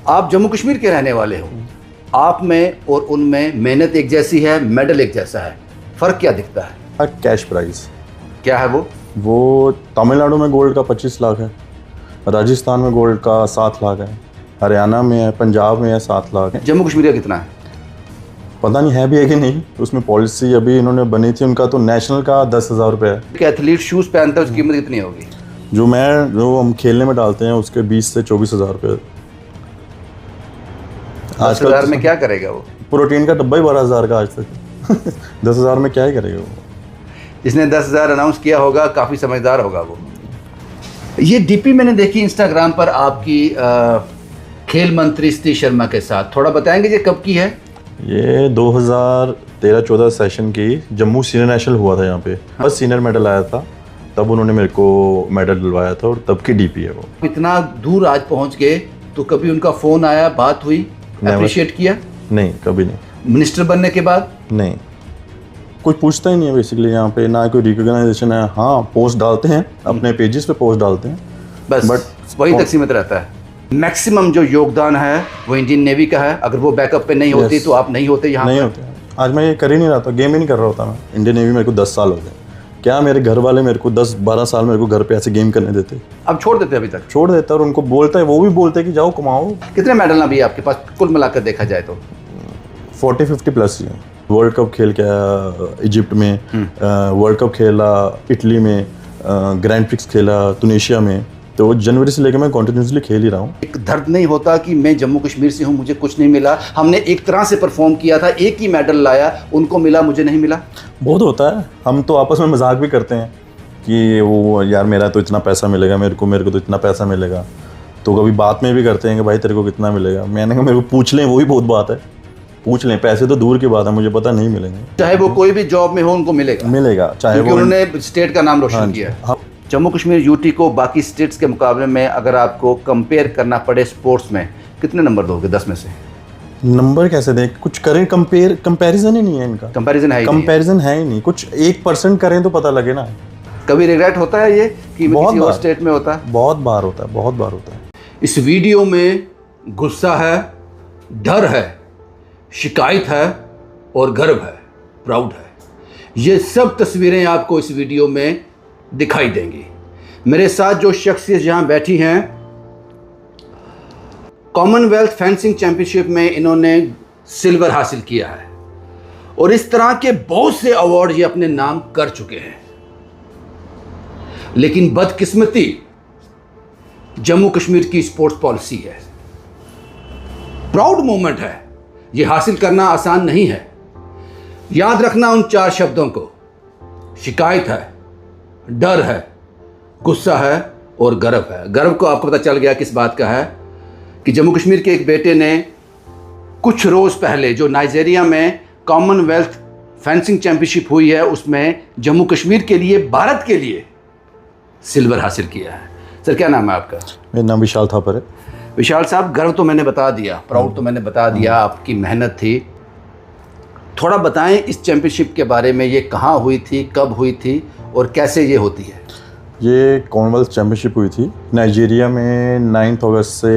आप जम्मू कश्मीर के रहने वाले हो, आप में और उनमें मेहनत एक जैसी है, मेडल एक जैसा है, फ़र्क क्या दिखता है? कैश प्राइज़ क्या है वो तमिलनाडु में गोल्ड का 25 लाख है, राजस्थान में गोल्ड का 7 लाख है, हरियाणा में है, पंजाब में है 7 लाख है। जम्मू कश्मीर का कितना है? पता नहीं है भी है कि नहीं, उसमें पॉलिसी अभी इन्होंने बनी थी, उनका तो नेशनल का 10,000 रुपये है। कि एथलीट शूज़ पहनता है उसकी कीमत कितनी होगी? जो हम खेलने में डालते हैं उसके 20 से 24,000 रुपये। आजकल में क्या करेगा वो? प्रोटीन का डब्बा ही 12,000 का आज तक 10,000 में क्या ही करेगा वो? जिसने 10,000 अनाउंस किया होगा काफ़ी समझदार होगा वो। ये डीपी मैंने देखी इंस्टाग्राम पर आपकी खेल मंत्री सतीश शर्मा के साथ, थोड़ा बताएंगे ये कब की है? ये 2013-14 सेशन की जम्मू सीनियर नेशनल हुआ था यहाँ पे। बस सीनियर मेडल आया था, तब उन्होंने मेरे को मेडल दिलवाया था और तब की डीपी है वो। इतना दूर आज पहुँच गए तो कभी उनका फ़ोन आया, बात हुई, अप्रिशिएट किया? नहीं, कभी नहीं। मिनिस्टर बनने के बाद? नहीं, कोई पूछता ही नहीं है बेसिकली यहाँ पे, ना कोई रिकॉग्नाइजेशन है। हाँ, पोस्ट डालते हैं अपने पेजेस पे, पोस्ट डालते हैं बस, बट वही तक सीमित रहता है। मैक्सिमम जो योगदान है वो इंडियन नेवी का है। अगर वो बैकअप पे नहीं होती तो आप नहीं होते यहाँ? नहीं होते। आज मैं ये कर ही नहीं रहा था, गेम ही नहीं कर रहा होता मैं। इंडियन नेवी मेरे को 10 साल हो गए। क्या मेरे घर वाले मेरे को 10-12 साल मेरे को घर पे ऐसे गेम करने देते? अब छोड़ देते? अभी तक छोड़ देता। और उनको बोलता है, वो भी बोलते हैं कि जाओ कमाओ। कितने मेडल अभी आपके पास कुल मिलाकर देखा जाए तो? 40-50 प्लस ही है। वर्ल्ड कप खेल के आया इजिप्ट में, वर्ल्ड कप खेला इटली में, ग्रैंड प्रिक्स खेला तुनिशिया में। तो जनवरी से लेकर मैं कंटिन्यूसली खेल ही रहा हूँ। एक दर्द नहीं होता कि मैं जम्मू कश्मीर से हूँ, मुझे कुछ नहीं मिला, हमने एक तरह से परफॉर्म किया था, एक ही मेडल लाया, उनको मिला, मुझे नहीं मिला? बहुत होता है। हम तो आपस में मजाक भी करते हैं कि वो यार मेरा तो इतना पैसा मिलेगा, मेरे को तो इतना पैसा मिलेगा। तो कभी बात में भी करते हैं कि भाई तेरे को कितना मिलेगा। मैंने कहा मेरे को पूछ लें, वही बहुत बात है। पूछ लें, पैसे तो दूर की बात है, मुझे पता नहीं मिलेंगे। चाहे वो कोई भी जॉब में हो उनको मिलेगा, चाहे वो उन्होंने स्टेट का नाम रोशन किया है। हाँ। जम्मू कश्मीर यूटी को बाकी स्टेट्स के मुकाबले में अगर आपको कंपेयर करना पड़े स्पोर्ट्स में, कितने नंबर दोगे 10 में से? नंबर कैसे दें? कुछ करें, कंपैरिजन ही नहीं है इनका। कंपैरिजन है ही नहीं। कुछ 1% करें तो पता लगे ना। कभी रिग्रेट होता है ये कि किसी और स्टेट में होता है? बहुत बार होता है। इस वीडियो में गुस्सा है, डर है, शिकायत है और गर्व है, प्राउड है। ये सब तस्वीरें आपको इस वीडियो में दिखाई देंगी। मेरे साथ जो शख्सियत यहाँ बैठी हैं, कॉमनवेल्थ फेंसिंग चैंपियनशिप में इन्होंने सिल्वर हासिल किया है और इस तरह के बहुत से अवार्ड ये अपने नाम कर चुके हैं। लेकिन बदकिस्मती जम्मू कश्मीर की स्पोर्ट्स पॉलिसी है। प्राउड मोमेंट है, ये हासिल करना आसान नहीं है। याद रखना उन 4 शब्दों को: शिकायत है, डर है, गुस्सा है और गर्व है। गर्व को आपको पता चल गया किस बात का है कि जम्मू कश्मीर के एक बेटे ने कुछ रोज़ पहले जो नाइजीरिया में कॉमनवेल्थ फेंसिंग चैंपियनशिप हुई है उसमें जम्मू कश्मीर के लिए, भारत के लिए सिल्वर हासिल किया है। सर, क्या नाम है आपका? मेरा नाम विशाल थापर है। विशाल साहब, गर्व तो मैंने बता दिया, प्राउड तो मैंने बता दिया, आपकी मेहनत थी। थोड़ा बताएं इस चैंपियनशिप के बारे में, ये कहाँ हुई थी, कब हुई थी और कैसे ये होती है? ये कॉमनवेल्थ चैंपियनशिप हुई थी नाइजीरिया में 9 अगस्त से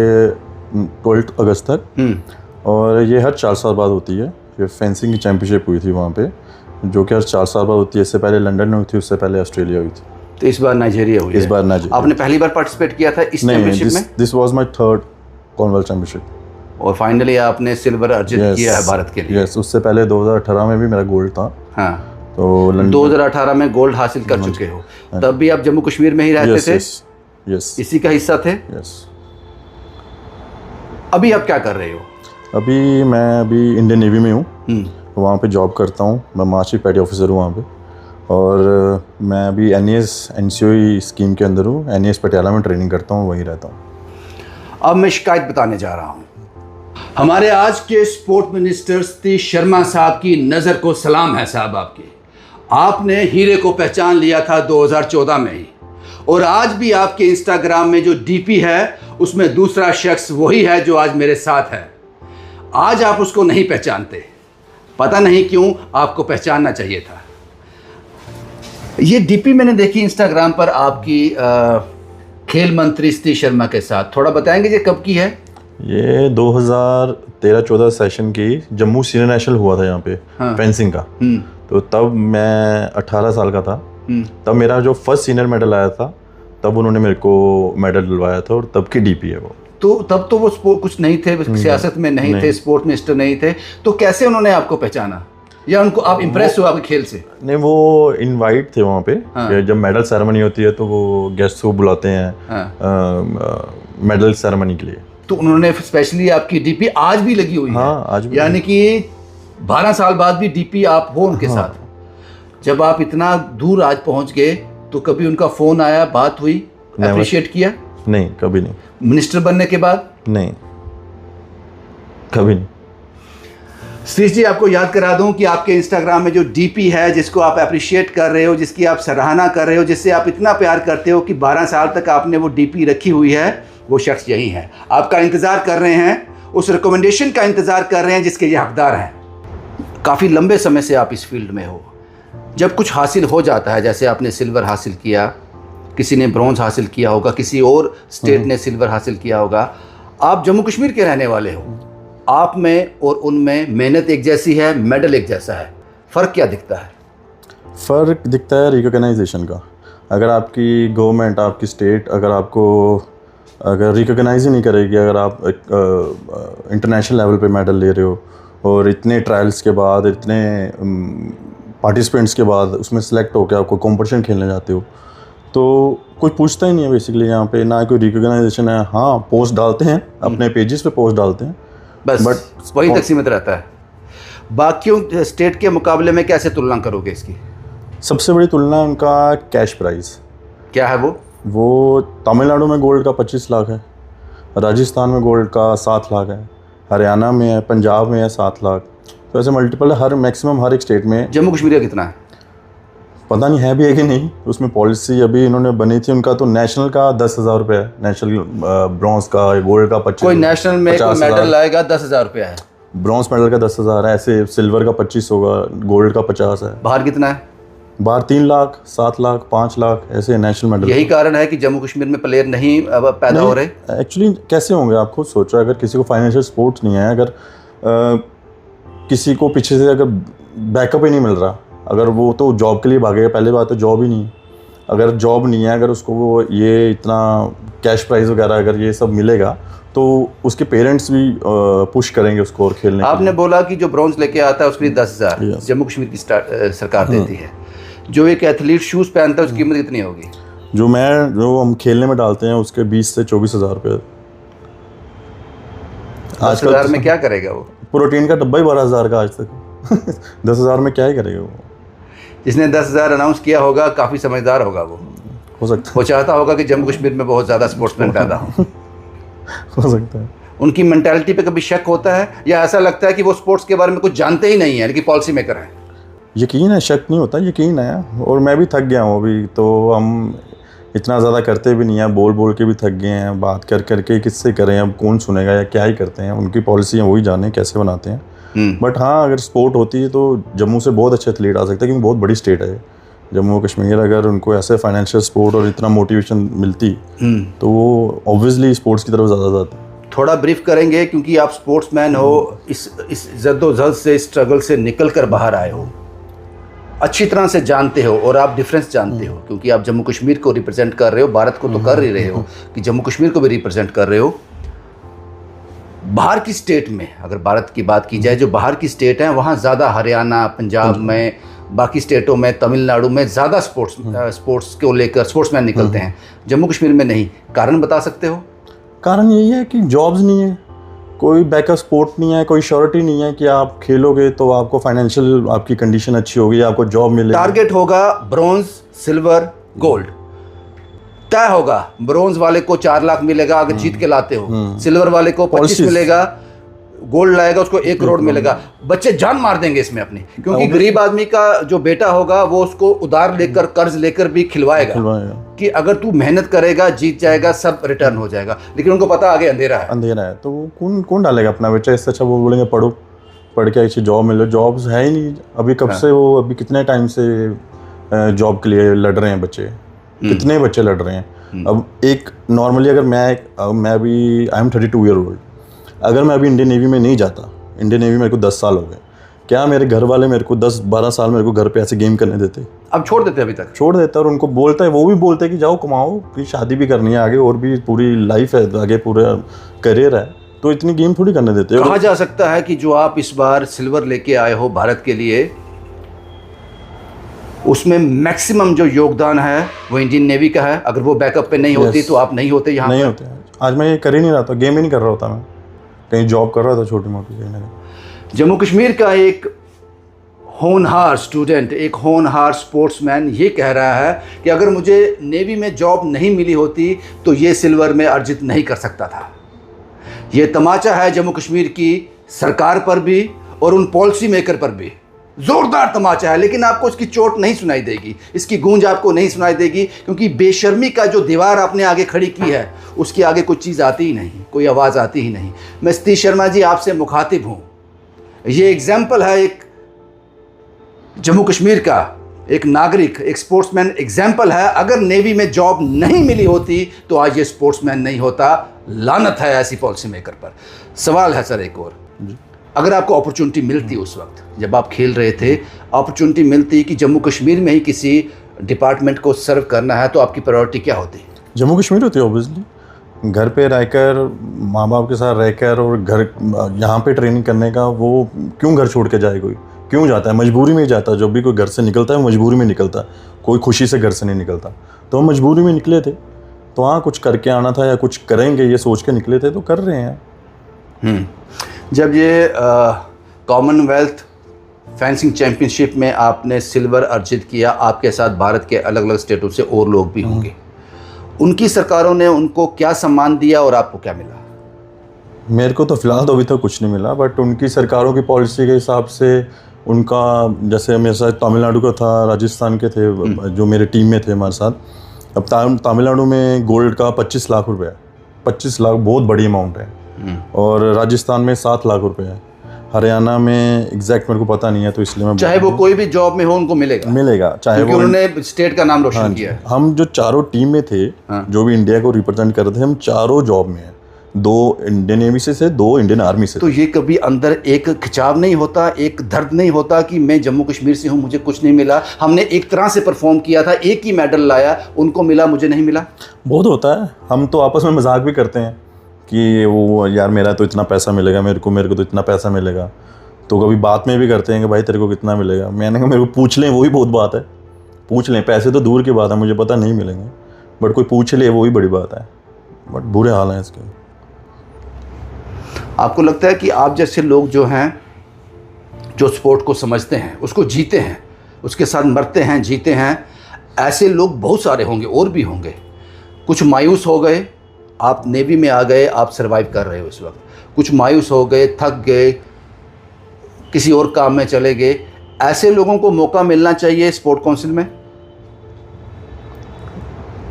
12 अगस्त तक, और ये हर 4 साल बाद होती है। ये फेंसिंग की चैंपियनशिप हुई थी वहाँ पे, जो कि हर 4 साल बाद होती है। इससे पहले लंदन में हुई थी, उससे पहले ऑस्ट्रेलिया हुई थी। तो इस बार नाइजीरिया हुई है। इस बार नाइजीरिया। आपने पहली बार पार्टिसिपेट किया था इस चैंपियनशिप में? This was my 3rd Commonwealth championship. और फाइनली आपने सिल्वर अर्जित किया है भारत के लिए। यस, उससे पहले 2018 में भी मेरा गोल्ड था। हाँ, तो 2018 में गोल्ड हासिल कर चुके हो। तब भी आप जम्मू कश्मीर में ही रहते थे? यस, इसी का हिस्सा थे? यस। अभी आप क्या कर रहे हो? मैं इंडियन नेवी में हूँ, वहाँ पे जॉब करता हूँ। मैं मार्चिंग पैडी ऑफिसर हूँ वहाँ पे। और मैं अभी NES NCOE स्कीम के अंदर हूँ। NES पटियाला में ट्रेनिंग करता हूँ, वहीं रहता हूँ। अब मैं शिकायत बताने जा रहा हूँ। हमारे आज के स्पोर्ट मिनिस्टर सतीश शर्मा साहब की नज़र को सलाम है साहब आपकी। आपने हीरे को पहचान लिया था 2014 में ही, और आज भी आपके इंस्टाग्राम में जो DP है उसमें दूसरा शख्स वही है जो आज मेरे साथ है। आज आप उसको नहीं पहचानते, पता नहीं क्यों, आपको पहचानना चाहिए था। ये DP मैंने देखी इंस्टाग्राम पर आपकी खेल मंत्री सतीश शर्मा के साथ, थोड़ा बताएंगे ये कब की है? ये 2013-14 सेशन की जम्मू सीनियर नेशनल हुआ था यहाँ पे फेंसिंग का। तो तब मैं 18 साल का था। तब मेरा जो फर्स्ट सीनियर मेडल आया था तब उन्होंने मेरे को मेडल दिलवाया था, और तब की डीपी है वो। तो तब तो वो स्पोर्ट कुछ नहीं थे, सियासत में नहीं थे, स्पोर्ट मिनिस्टर नहीं थे, तो कैसे उन्होंने आपको पहचाना, या उनको आप इम्प्रेस हुआ आपके खेल से? नहीं, वो इनवाइट थे वहाँ पे। हाँ। जब मेडल सेरेमनी होती है तो वो गेस्ट को बुलाते हैं। हाँ। मेडल सेरेमनी के लिए। तो उन्होंने स्पेशली आपकी डीपी आज भी लगी हुई है? हाँ, आज भी। यानी कि 12 साल बाद भी डीपी आप हो उनके साथ। जब आप इतना दूर आज पहुंच गए तो कभी उनका फोन आया, बात हुई, अप्रिशिएट किया? नहीं, कभी नहीं। मिनिस्टर बनने के बाद? नहीं, कभी नहीं। सतीश जी, आपको याद करा दूं कि आपके इंस्टाग्राम में जो डीपी है, जिसको आप अप्रिशिएट कर रहे हो, जिसकी आप सराहना कर रहे हो, जिससे आप इतना प्यार करते हो कि 12 साल तक आपने वो डीपी रखी हुई है, वो शख्स यही है। आपका इंतज़ार कर रहे हैं, उस रिकमेंडेशन का इंतज़ार कर रहे हैं जिसके ये हकदार हैं। काफ़ी लंबे समय से आप इस फील्ड में हो। जब कुछ हासिल हो जाता है, जैसे आपने सिल्वर हासिल किया, किसी ने ब्रॉन्ज हासिल किया होगा, किसी और स्टेट ने सिल्वर हासिल किया होगा, आप जम्मू कश्मीर के रहने वाले हो, आप में और उनमें मेहनत एक जैसी है, मेडल एक जैसा है, फ़र्क क्या दिखता है? फ़र्क दिखता है रिकॉग्नाइजेशन का। अगर आपकी गवर्नमेंट, आपकी स्टेट अगर रिकॉग्नाइज ही नहीं करेगी, अगर आप इंटरनेशनल लेवल पे मेडल ले रहे हो और इतने ट्रायल्स के बाद, इतने पार्टिसिपेंट्स के बाद उसमें सेलेक्ट होकर आपको कंपटीशन खेलने जाते हो, तो कोई पूछता ही नहीं है बेसिकली यहाँ पे, ना कोई रिकॉग्नाइजेशन है। हाँ, पोस्ट डालते हैं, अपने पेजेस पे पोस्ट डालते हैं, बस वही तक सीमित रहता है। बाकियों स्टेट के मुकाबले में कैसे तुलना करोगे इसकी? सबसे बड़ी तुलना उनका कैश प्राइस। क्या है वो तमिलनाडु में गोल्ड का 25 लाख है, राजस्थान में गोल्ड का 7 लाख है, हरियाणा में है, पंजाब में है 7 लाख। तो ऐसे मल्टीपल मैक्सिमम हर एक स्टेट में। जम्मू कश्मीर का कितना है पता नहीं, है भी है कि नहीं। उसमें पॉलिसी अभी इन्होंने बनी थी, उनका तो नेशनल का 10,000 रुपये है, नेशनल ब्रॉन्ज का, गोल्ड का 25। कोई नेशनल में कोई मेडल लाएगा 10,000 रुपया है, ब्रॉन्ज मेडल का 10,000 है, ऐसे सिल्वर का 25 होगा, गोल्ड का 50 है। बाहर कितना है? बाहर 3 लाख, 7 लाख, 5 लाख ऐसे नेशनल मेडल। यही कारण है कि जम्मू कश्मीर में प्लेयर नहीं अब पैदा हो रहे। एक्चुअली कैसे होंगे, आप खुद सोचो, अगर किसी को फाइनेंशियल सपोर्ट नहीं है, अगर किसी को पीछे से अगर बैकअप ही नहीं मिल रहा, अगर वो तो जॉब के लिए भागेगा, पहले बात तो जॉब ही नहीं। अगर जॉब नहीं है, अगर उसको वो ये इतना कैश प्राइस वगैरह अगर ये सब मिलेगा, तो उसके पेरेंट्स भी पुश करेंगे उसको और खेलने। आपने बोला कि जो ब्रॉन्ज लेके आता है उसके लिए 10,000 जम्मू कश्मीर की सरकार देती है। जो एक एथलीट शूज़ पहनता है उसकी कीमत कितनी होगी? जो हम खेलने में डालते हैं उसके 20 से 24,000 रुपये। 10,000 में क्या करेगा वो? प्रोटीन का डब्बा ही 12,000 का आज तक 10,000 में क्या ही करेगा वो? जिसने 10,000 अनाउंस किया होगा काफ़ी समझदार होगा वो। हो सकता है। वो चाहता होगा कि जम्मू कश्मीर में बहुत ज़्यादा स्पोर्ट्समैन पैदा हो सकता है। उनकी मेंटालिटी पे कभी शक होता है, या ऐसा लगता है कि वो स्पोर्ट्स के बारे में कुछ जानते ही नहीं है, लेकिन पॉलिसी मेकर हैं? यकीन है, शक नहीं होता, यकीन है। और मैं भी थक गया हूँ अभी, तो हम इतना ज़्यादा करते भी नहीं हैं, बोल बोल के भी थक गए हैं, बात कर करके किससे करें, अब कौन सुनेगा या क्या ही करते हैं। उनकी पॉलिसी है, वही जाने कैसे बनाते हैं। बट हाँ, अगर स्पोर्ट होती है तो जम्मू से बहुत अच्छे एथलीट आ सकते हैं, क्योंकि बहुत बड़ी स्टेट है जम्मू कश्मीर। अगर उनको ऐसे फाइनेंशियल सपोर्ट और इतना मोटिवेशन मिलती तो वो ऑब्वियसली स्पोर्ट्स की तरफ ज़्यादा जाते। थोड़ा ब्रीफ करेंगे, क्योंकि आप स्पोर्ट्समैन हो, इस जद्दोजहद से, स्ट्रगल से निकल कर बाहर आए हो, अच्छी तरह से जानते हो और आप डिफरेंस जानते हो, क्योंकि आप जम्मू कश्मीर को रिप्रेजेंट कर रहे हो, भारत को तो कर ही रहे हो कि जम्मू कश्मीर को भी रिप्रेजेंट कर रहे हो। बाहर की स्टेट में अगर भारत की बात की जाए, जो बाहर की स्टेट हैं वहाँ ज़्यादा, हरियाणा, पंजाब में, बाकी स्टेटों में, तमिलनाडु में ज़्यादा स्पोर्ट्स को लेकर स्पोर्ट्समैन निकलते हैं, जम्मू कश्मीर में नहीं। कारण बता सकते हो? कारण यही है कि जॉब्स नहीं है, कोई बैकअप सपोर्ट नहीं है, कोई श्योरिटी नहीं है कि आप खेलोगे तो आपको फाइनेंशियल आपकी कंडीशन अच्छी होगी, आपको जॉब मिलेगी। टारगेट होगा ब्रॉन्ज, सिल्वर, गोल्ड तय होगा। ब्रॉन्ज वाले को 4 लाख मिलेगा अगर जीत के लाते हो, सिल्वर वाले को 25 मिलेगा, गोल्ड लाएगा उसको 1 करोड़ मिलेगा। बच्चे जान मार देंगे इसमें अपनी, क्योंकि गरीब आदमी का जो बेटा होगा वो उसको उधार लेकर, कर्ज लेकर भी खिलवाएगा कि अगर तू मेहनत करेगा, जीत जाएगा, सब रिटर्न हो जाएगा। लेकिन उनको पता आगे अंधेरा है, तो कौन डालेगा अपना बच्चा? इससे अच्छा वो बोलेंगे पढ़ो, पढ़ के अच्छी जॉब मिले। जॉब्स है ही नहीं अभी, कब से वो अभी कितने टाइम से जॉब के लिए लड़ रहे हैं बच्चे, कितने बच्चे लड़ रहे हैं। अब एक नॉर्मली अगर मैं भी, आई एम 32 ईयर ओल्ड, अगर मैं अभी इंडियन नेवी में नहीं जाता, इंडियन नेवी मेरे को 10 साल हो गए, क्या मेरे घर वाले मेरे को 10-12 साल मेरे को घर पे ऐसे गेम करने देते? अब छोड़ देते अभी तक? छोड़ देता। और उनको बोलता है, वो भी बोलते हैं कि जाओ कमाओ, फिर शादी भी करनी है आगे, और भी पूरी लाइफ है आगे, पूरा करियर है, तो इतनी गेम थोड़ी करने देते। कहा जा सकता है कि जो आप इस बार सिल्वर लेके आए हो भारत के लिए, उसमें मैक्सिमम जो योगदान है वो इंडियन नेवी का है। अगर वो बैकअप पे नहीं होती तो आप नहीं होते यहाँ, नहीं होते। आज मैं ये कर ही नहीं रहा था, गेम ही नहीं कर रहा होता, मैं कहीं जॉब कर रहा था छोटी मोटी कहीं ना कहीं। जम्मू कश्मीर का एक होनहार स्टूडेंट, एक होनहार स्पोर्ट्समैन ये कह रहा है कि अगर मुझे नेवी में जॉब नहीं मिली होती तो ये सिल्वर में अर्जित नहीं कर सकता था। ये तमाचा है जम्मू कश्मीर की सरकार पर भी और उन पॉलिसी मेकर पर भी, जोरदार तमाचा है। लेकिन आपको इसकी चोट नहीं सुनाई देगी, इसकी गूंज आपको नहीं सुनाई देगी, क्योंकि बेशर्मी का जो दीवार आपने आगे खड़ी की है उसकी आगे कोई चीज़ आती ही नहीं, कोई आवाज़ आती ही नहीं। मैं सतीश शर्मा जी आपसे मुखातिब हूँ। ये एग्जाम्पल है एक जम्मू कश्मीर का, एक नागरिक, एक स्पोर्ट्समैन एग्जाम्पल है। अगर नेवी में जॉब नहीं मिली होती तो आज ये स्पोर्ट्समैन नहीं होता। लानत है ऐसी पॉलिसी मेकर पर। सवाल है सर एक और, अगर आपको अपॉर्चुनिटी मिलती उस वक्त जब आप खेल रहे थे, अपॉर्चुनिटी मिलती कि जम्मू कश्मीर में ही किसी डिपार्टमेंट को सर्व करना है, तो आपकी प्रायोरिटी क्या होती? जम्मू कश्मीर होती है ऑब्वियसली। घर पे रहकर, माँ बाप के साथ रहकर, और घर यहाँ पे ट्रेनिंग करने का, वो क्यों घर छोड़ के जाए? कोई क्यों जाता है? मजबूरी में ही जाता है। जब भी कोई घर से निकलता है मजबूरी में निकलता है, कोई खुशी से घर से नहीं निकलता। तो हम मजबूरी में निकले थे, तो हाँ कुछ करके आना था या कुछ करेंगे ये सोच के निकले थे, तो कर रहे हैं। जब ये कॉमनवेल्थ फेंसिंग चैंपियनशिप में आपने सिल्वर अर्जित किया, आपके साथ भारत के अलग अलग स्टेटों से और लोग भी होंगे, उनकी सरकारों ने उनको क्या सम्मान दिया और आपको क्या मिला? मेरे को तो फिलहाल तो अभी तक कुछ नहीं मिला, बट उनकी सरकारों की पॉलिसी के हिसाब से उनका, जैसे मेरे साथ तमिलनाडु का था, राजस्थान के थे जो मेरे टीम में थे हमारे साथ। अब तमिलनाडु में गोल्ड का 25 लाख रुपए है। 25 लाख बहुत बड़ी अमाउंट है। और राजस्थान में 7 लाख रुपए है। हरियाणा में एग्जैक्ट मेरे को पता नहीं है, तो इसलिए मैं, चाहे वो कोई भी जॉब में हो उनको मिलेगा चाहे वो, उन्होंने स्टेट का नाम रोशन किया है। हम जो चारों टीम में थे, जो भी इंडिया को रिप्रेजेंट कर रहे थे, हम चारों जॉब में हैं। 2 इंडियन नेवी से 2 इंडियन आर्मी से। तो ये कभी अंदर एक खिंचाव नहीं होता, एक दर्द नहीं होता कि मैं जम्मू कश्मीर से हूँ, मुझे कुछ नहीं मिला, हमने एक तरह से परफॉर्म किया था, एक ही मेडल लाया, उनको मिला, मुझे नहीं मिला? बहुत होता है। हम तो आपस में मजाक भी करते हैं कि वो यार मेरा तो इतना पैसा मिलेगा, मेरे को तो इतना पैसा मिलेगा। तो कभी बात में भी करते हैं कि भाई तेरे को कितना मिलेगा। मैंने कहा मेरे को पूछ लें, वही बहुत बात है। पूछ लें, पैसे तो दूर की बात है, मुझे पता नहीं मिलेंगे, बट कोई पूछ ले वही बड़ी बात है। बट बुरे हाल हैं इसके। आपको लगता है कि आप जैसे लोग जो हैं, जो स्पोर्ट को समझते हैं, उसको जीते हैं, उसके साथ मरते हैं, जीते हैं, ऐसे लोग बहुत सारे होंगे और भी होंगे। कुछ मायूस हो गए, आप नेवी में आ गए, आप सरवाइव कर रहे हो इस वक्त। कुछ मायूस हो गए, थक गए, किसी और काम में चले गए। ऐसे लोगों को मौका मिलना चाहिए स्पोर्ट काउंसिल में,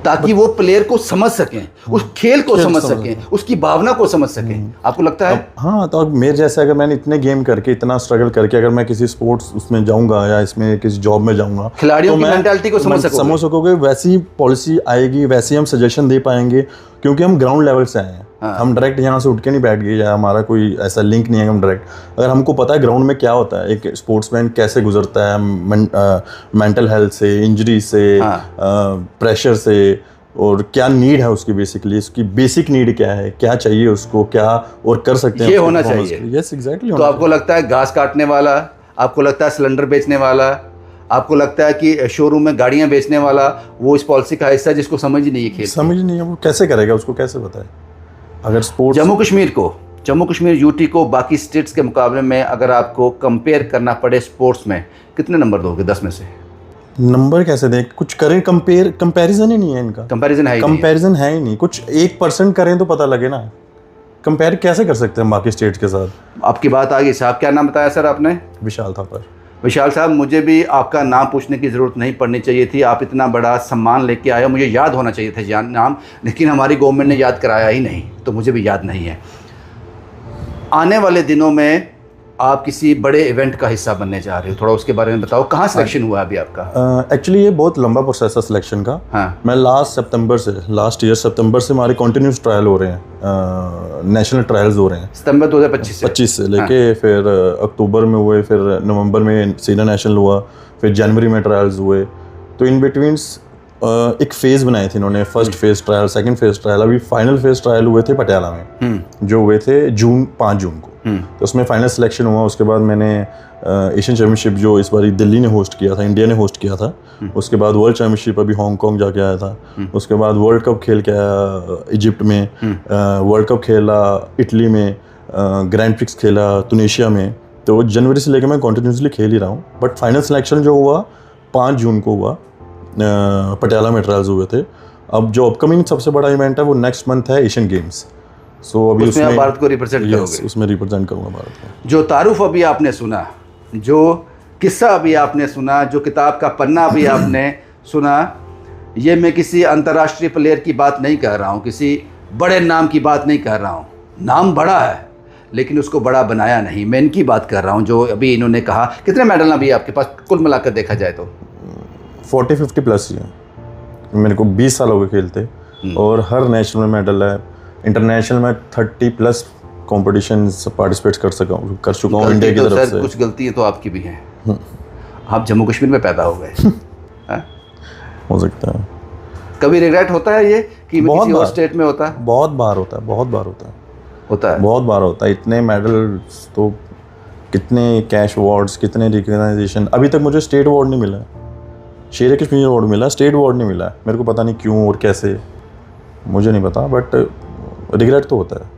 ताकि वो प्लेयर को समझ सकें, उस खेल को समझ सकें, उसकी भावना को समझ सकें। आपको लगता है? हाँ, तो अब मेरे जैसे, अगर मैंने इतने गेम करके, इतना स्ट्रगल करके, अगर मैं किसी स्पोर्ट्स उसमें जाऊंगा या इसमें किसी जॉब में जाऊंगा, खिलाड़ियों की मेंटालिटी को समझ सकोगे, वैसी पॉलिसी आएगी, वैसे हम सजेशन दे पाएंगे, क्योंकि हम ग्राउंड लेवल से आए हैं। हम डायरेक्ट यहाँ से उठ के नहीं बैठ गए, या हमारा कोई ऐसा लिंक नहीं है हम डायरेक्ट, अगर हमको पता है ग्राउंड में क्या होता है, एक स्पोर्ट्समैन कैसे गुजरता है मेंटल हेल्थ से, इंजरी से, प्रेशर से, और क्या नीड है उसकी, बेसिकली उसकी बेसिक नीड क्या है, क्या चाहिए उसको, क्या और कर सकते हैं, ये होना चाहिए। Yes, exactly. तो आपको लगता है घास काटने वाला, आपको लगता है सिलेंडर बेचने वाला, आपको लगता है कि शोरूम में गाड़ियां बेचने वाला, वो इस पॉलिसी का हिस्सा है जिसको समझ ही नहीं है, खेल समझ नहीं है, वो कैसे करेगा, उसको कैसे बताए? अगर स्पोर्ट्स, जम्मू कश्मीर यूटी को बाकी स्टेट्स के मुकाबले में अगर आपको कंपेयर करना पड़े स्पोर्ट्स में, कितने नंबर दोगे 10 में से? नंबर कैसे दें? कुछ करें, कंपैरिजन ही नहीं है इनका। कंपैरिजन है ही नहीं। कुछ 1% करें तो पता लगे ना। कंपेयर कैसे कर सकते हैं बाकी स्टेट्स के साथ? आपकी बात आ गई साहब। क्या नाम बताया सर आपने? विशाल थापर। विशाल साहब, मुझे भी आपका नाम पूछने की ज़रूरत नहीं पड़नी चाहिए थी। आप इतना बड़ा सम्मान लेके आए हो, मुझे याद होना चाहिए था नाम, लेकिन हमारी गवर्नमेंट ने याद कराया ही नहीं, तो मुझे भी याद नहीं है। आने वाले दिनों में आप किसी बड़े इवेंट का हिस्सा बनने जा रहे हो, थोड़ा उसके बारे में बताओ। कहाँ सिलेक्शन हुआ अभी आपका? एक्चुअली ये बहुत लंबा प्रोसेस है सिलेक्शन का। हाँ। मैं लास्ट ईयर सितंबर से हमारे कंटिन्यूस ट्रायल हो रहे हैं, नेशनल ट्रायल्स हो रहे हैं सितंबर 2025 से लेके फिर अक्टूबर में हुए, फिर नवंबर में सीनियर नेशनल हुआ, फिर जनवरी में ट्रायल्स हुए। तो इन बिटवीन्स एक फेज़ बनाए थे इन्होंने, first phase trial, second phase trial. अभी फाइनल फेज़ ट्रायल हुए थे पटियाला में, जो हुए थे 5 जून को। तो उसमें फाइनल सिलेक्शन हुआ। उसके बाद मैंने एशियन चैम्पियनशिप जो इस बार दिल्ली ने होस्ट किया था, इंडिया ने होस्ट किया था, उसके बाद वर्ल्ड चैम्पियनशिप अभी हांगकांग जाके आया था, उसके बाद वर्ल्ड कप खेल के आया इजिप्ट में, वर्ल्ड कप खेला इटली में, ग्रैंड प्रिक्स खेला तुनिशिया में। तो जनवरी से लेकर मैं कंटिन्यूसली खेल ही रहा हूँ। बट फाइनल सिलेक्शन जो हुआ 5 जून को हुआ, पटियाला में ट्रायल्स हुए थे। अब जो अपकमिंग सबसे बड़ा इवेंट है वो नेक्स्ट मंथ है एशियन गेम्स। सो अभी उसमें आप भारत को रिप्रेजेंट करोगे? उसमें रिप्रेजेंट करूँगा भारत को। जो तारुफ अभी आपने सुना, जो किस्सा अभी आपने सुना, जो किताब का पन्ना अभी आपने सुना, ये मैं किसी अंतर्राष्ट्रीय प्लेयर की बात नहीं कर रहा हूँ, किसी बड़े नाम की बात नहीं कर रहा हूँ। नाम बड़ा है लेकिन उसको बड़ा बनाया नहीं। मैं इनकी बात कर रहा हूँ जो अभी इन्होंने कहा। कितने मेडल अभी आपके पास कुल मिलाकर देखा जाए तो? 40-50 प्लस ही है। मेरे को 20 साल हो गए खेलते, और हर नेशनल में मेडल है। इंटरनेशनल में 30 प्लस कॉम्पिटिशन्स पार्टिसिपेट कर चुका हूँ इंडिया की तरफ से। कुछ गलती तो आपकी भी है, आप जम्मू कश्मीर में पैदा हो गए। हो सकता है। कभी रिग्रेट होता है ये कि मैं किसी और स्टेट में होता? बहुत बार होता है। बहुत बार होता है। इतने मेडल, तो कितने कैश अवार्ड्स, कितने रिकग्नाइजेशन। अभी तक मुझे स्टेट अवार्ड नहीं मिला, शेर कश्मीर अवार्ड मिला, स्टेट अवार्ड नहीं मिला। मेरे को पता नहीं क्यों और कैसे, मुझे नहीं पता, बट रिग्रेट तो होता है।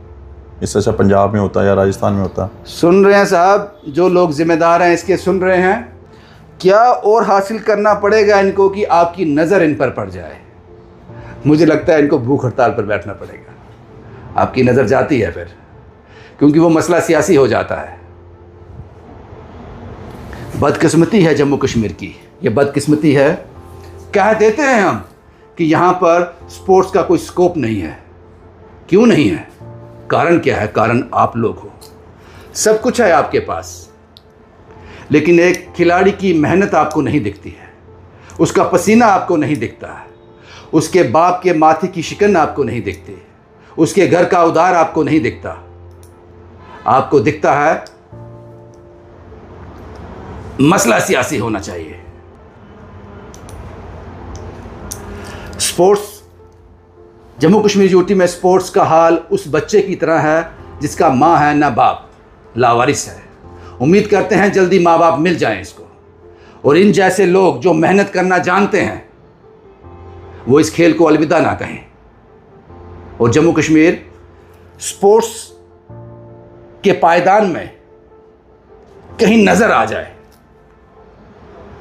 इससे अच्छा पंजाब में होता है या राजस्थान में होता। सुन रहे हैं साहब, जो लोग जिम्मेदार हैं इसके सुन रहे हैं, क्या और हासिल करना पड़ेगा इनको कि आपकी नज़र इन पर पड़ जाए? मुझे लगता है इनको भूख हड़ताल पर बैठना पड़ेगा। आपकी नज़र जाती है फिर, क्योंकि वो मसला सियासी हो जाता है। बदकिस्मती है जम्मू कश्मीर की, ये बदकिस्मती है। कह देते हैं हम कि यहाँ पर स्पोर्ट्स का कोई स्कोप नहीं है। क्यों नहीं है? कारण क्या है? कारण आप लोग हो। सब कुछ है आपके पास, लेकिन एक खिलाड़ी की मेहनत आपको नहीं दिखती है, उसका पसीना आपको नहीं दिखता है, उसके बाप के माथे की शिकन आपको नहीं दिखती, उसके घर का उधार आपको नहीं दिखता। आपको दिखता है मसला सियासी होना चाहिए। स्पोर्ट्स, जम्मू कश्मीर यूटी में स्पोर्ट्स का हाल उस बच्चे की तरह है जिसका माँ है ना बाप, लावारिस है। उम्मीद करते हैं जल्दी माँ बाप मिल जाएं इसको, और इन जैसे लोग जो मेहनत करना जानते हैं वो इस खेल को अलविदा ना कहें, और जम्मू कश्मीर स्पोर्ट्स के पायदान में कहीं नजर आ जाए।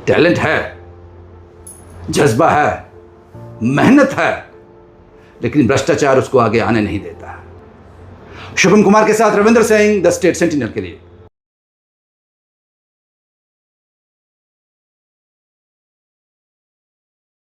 टैलेंट है, जज्बा है, मेहनत है, लेकिन भ्रष्टाचार उसको आगे आने नहीं देता। शुभम कुमार के साथ Ravindra Singh, the state sentinel के लिए।